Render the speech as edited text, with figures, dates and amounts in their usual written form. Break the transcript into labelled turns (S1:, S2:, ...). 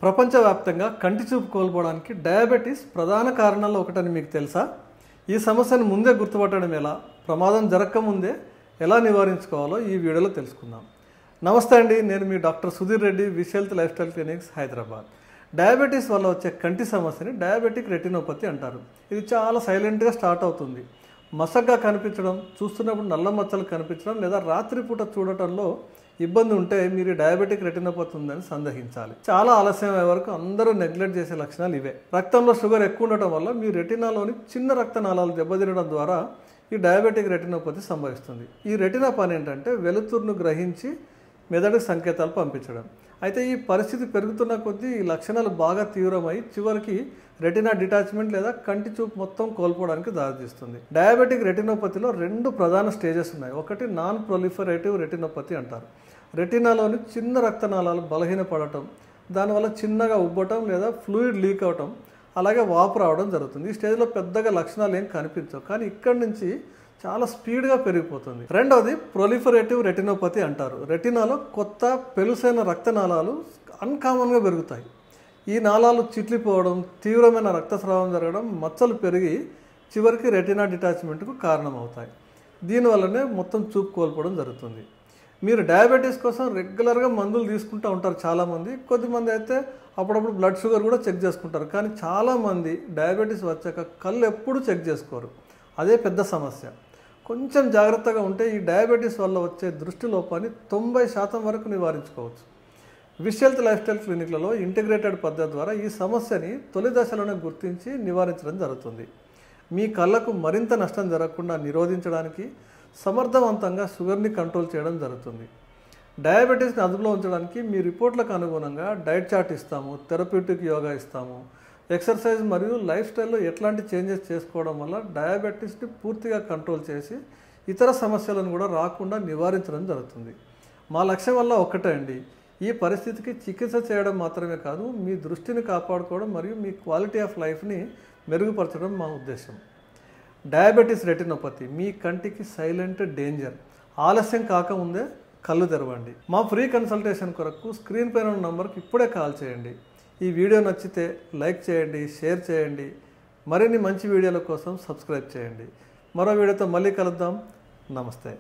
S1: ప్రపంచవ్యాప్తంగా కంటి చూపు కోల్పోవడానికి డయాబెటీస్ ప్రధాన కారణాల్లో ఒకటని మీకు తెలుసా? ఈ సమస్యను ముందే గుర్తుపట్టడం ఎలా, ప్రమాదం జరగకముందే ఎలా నివారించుకోవాలో ఈ వీడియోలో తెలుసుకుందాం. నమస్తే అండి, నేను మీ doctor Sudheer Reddy, Wish Health lifestyle clinics, Hyderabad. Diabetes వల్ల వచ్చే కంటి సమస్యని డయాబెటిక్ రెటినోపతి అంటారు. ఇది చాలా సైలెంట్గా స్టార్ట్ అవుతుంది. మసగ్గా కనిపించడం, చూస్తున్నప్పుడు నల్ల మచ్చలు కనిపించడం లేదా రాత్రిపూట చూడటంలో ఇబ్బంది ఉంటే మీరు డయాబెటిక్ రెటినోపతి ఉందని సందేహించాలి. చాలా ఆలస్యం అయ్యే వరకు అందరూ నెగ్లెక్ట్ చేసే లక్షణాలు ఇవే. రక్తంలో షుగర్ ఎక్కువ ఉండటం వల్ల మీ రెటినాలోని చిన్న రక్తనాళాలు దెబ్బతినడం ద్వారా ఈ డయాబెటిక్ రెటినోపతి సంభవిస్తుంది. ఈ రెటినా పని ఏంటంటే వెలుతురును గ్రహించి మెదడుకు సంకేతాలు పంపించడం. అయితే ఈ పరిస్థితి పెరుగుతున్న కొద్దీ ఈ లక్షణాలు బాగా తీవ్రమై చివరికి రెటినా డిటాచ్మెంట్ లేదా కంటి చూపు మొత్తం కోల్పోవడానికి దారితీస్తుంది. డయాబెటిక్ రెటినోపతిలో రెండు ప్రధాన స్టేజెస్ ఉన్నాయి. ఒకటి నాన్ ప్రొలిఫరేటివ్ రెటినోపతి అంటారు. రెటినాలోని చిన్న రక్తనాళాలు బలహీనపడటం, దానివల్ల చిన్నగా ఉబ్బటం లేదా ఫ్లూయిడ్ లీక్ అవటం, అలాగే వాపు రావడం జరుగుతుంది. ఈ స్టేజ్లో పెద్దగా లక్షణాలు ఏం కనిపించవు, కానీ ఇక్కడి నుంచి చాలా స్పీడ్గా పెరిగిపోతుంది. రెండవది ప్రొలిఫరేటివ్ రెటినోపతి అంటారు. రెటినాలో కొత్త పెలుసైన రక్తనాళాలు అన్కామన్గా పెరుగుతాయి. ఈ నాళాలు చిట్లిపోవడం, తీవ్రమైన రక్తస్రావం జరగడం, మచ్చలు పెరిగి చివరికి రెటినా డిటాచ్మెంట్కు కారణమవుతాయి. దీనివల్లనే మొత్తం చూపు కోల్పోవడం జరుగుతుంది. మీరు డయాబెటీస్ కోసం రెగ్యులర్గా మందులు తీసుకుంటూ ఉంటారు చాలామంది. కొద్దిమంది అయితే అప్పుడప్పుడు బ్లడ్ షుగర్ కూడా చెక్ చేసుకుంటారు. కానీ చాలామంది డయాబెటీస్ వచ్చాక కళ్ళు ఎప్పుడూ చెక్ చేసుకోరు. అదే పెద్ద సమస్య. కొంచెం జాగ్రత్తగా ఉంటే ఈ డయాబెటీస్ వల్ల వచ్చే దృష్టి లోపాన్ని 90% వరకు నివారించుకోవచ్చు. విష్ హెల్త్ లైఫ్ స్టైల్ క్లినిక్లలో ఇంటిగ్రేటెడ్ పద్ధతి ద్వారా ఈ సమస్యని తొలి దశలోనే గుర్తించి నివారించడం జరుగుతుంది. మీ కళ్ళకు మరింత నష్టం జరగకుండా నిరోధించడానికి సమర్థవంతంగా షుగర్ని కంట్రోల్ చేయడం జరుగుతుంది. డయాబెటీస్ని అదుపులో ఉంచడానికి మీ రిపోర్ట్లకు అనుగుణంగా డైట్ చార్ట్ ఇస్తాము, థెరప్యూటిక్ యోగా ఇస్తాము. ఎక్సర్సైజ్ మరియు లైఫ్ స్టైల్లో ఎట్లాంటి చేంజెస్ చేసుకోవడం వల్ల డయాబెటీస్ని పూర్తిగా కంట్రోల్ చేసి ఇతర సమస్యలను కూడా రాకుండా నివారించడం జరుగుతుంది. మా లక్ష్యం వల్ల ఒక్కటే అండి, ఈ పరిస్థితికి చికిత్స చేయడం మాత్రమే కాదు, మీ దృష్టిని కాపాడుకోవడం మరియు మీ క్వాలిటీ ఆఫ్ లైఫ్ని మెరుగుపరచడం మా ఉద్దేశం. డయాబెటీస్ రెటినోపతి మీ కంటికి సైలెంట్ డేంజర్. ఆలస్యం కాకముందే కళ్ళు తెరవండి. మా ఫ్రీ కన్సల్టేషన్ కొరకు స్క్రీన్ పైన ఉన్న నంబర్కి ఇప్పుడే కాల్ చేయండి. ఈ వీడియో నచ్చితే లైక్ చేయండి, షేర్ చేయండి. మరిన్ని మంచి వీడియోల కోసం సబ్స్క్రైబ్ చేయండి. మరో వీడియోతో మళ్ళీ కలుద్దాం. నమస్తే.